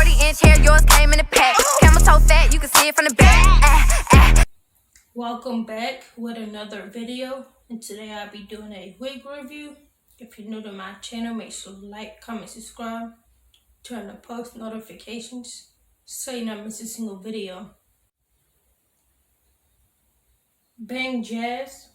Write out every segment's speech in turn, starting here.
40-inch hair, yours came in a pack. Camel toe fat, you can see it from the back. Welcome back with another video, and today I'll be doing a wig review. If you're new to my channel, make sure to like, comment, subscribe, turn on post notifications so you not miss a single video. Bangjazz.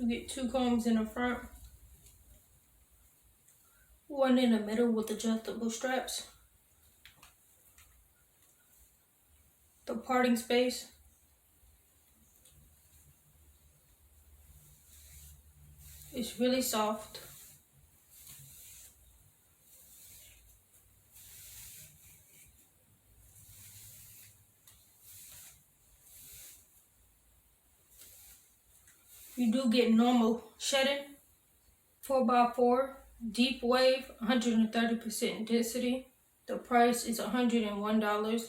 You get two combs in the front, one in the middle with adjustable straps, the parting space, it's really soft. You do get normal shedding, 4x4, deep wave, 130% density. The price is $101.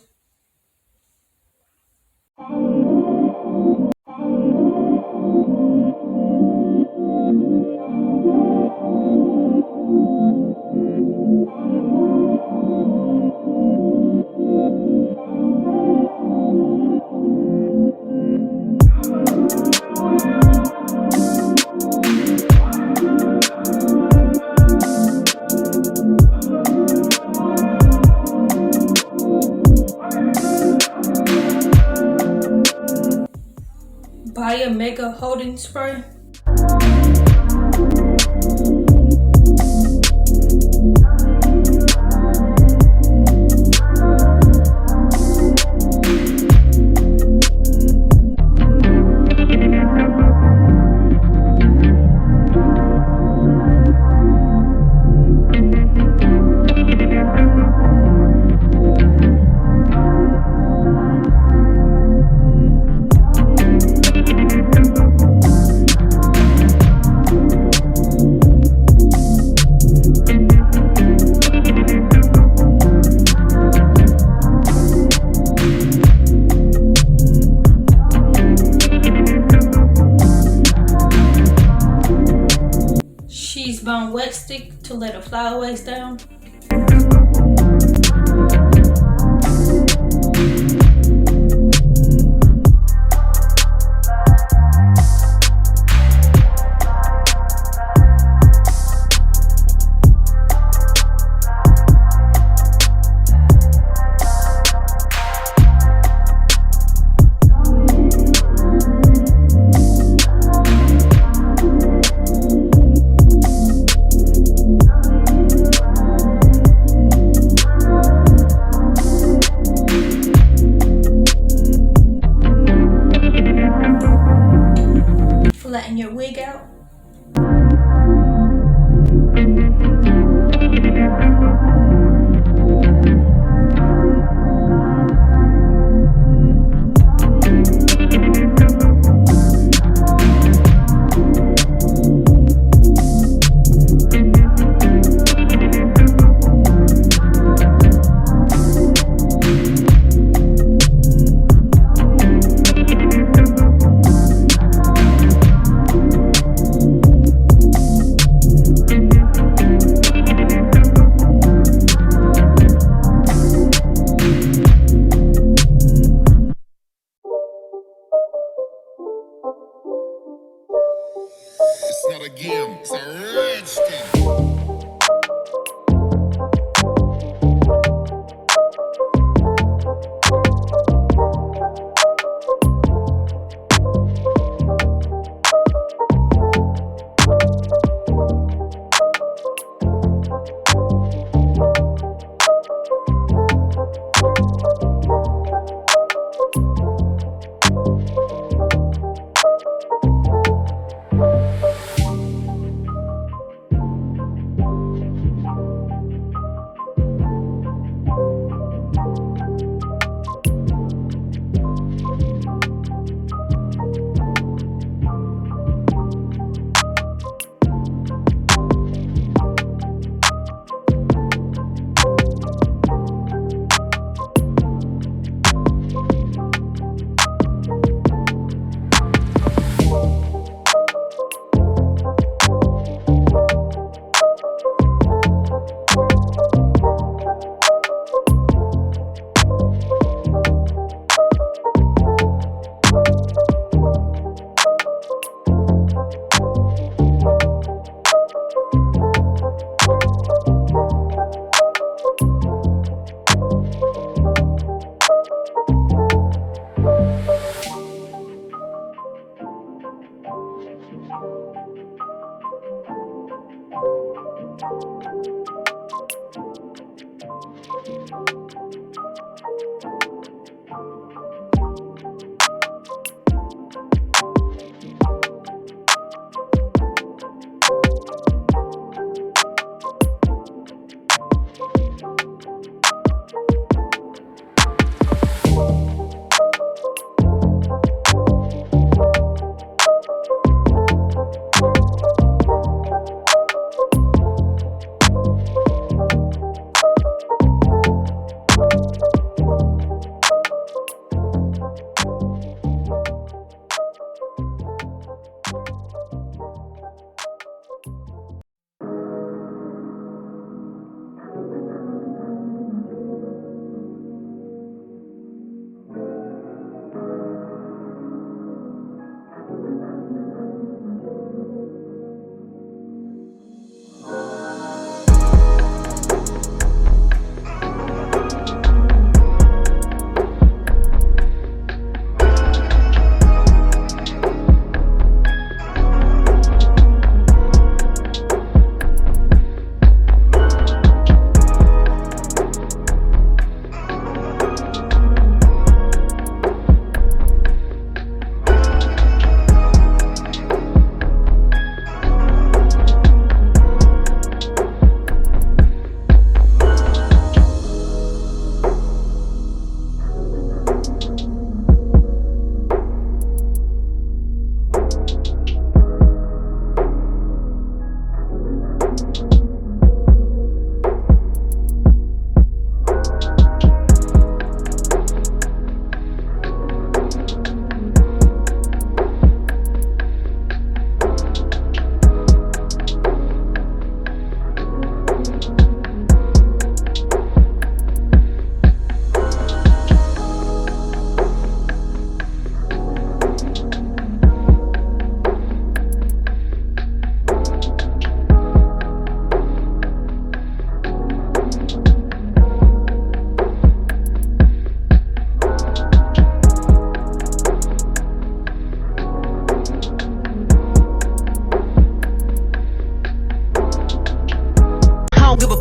Buy a mega holding spray. She's bound wet stick to let the flyaways down. Flatten your wig out. It's not a game, it's a rage thing.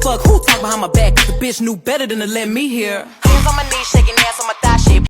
Fuck who talk behind my back, cause the bitch knew better than to let me hear. Hands on my knees, shaking ass on my thighs.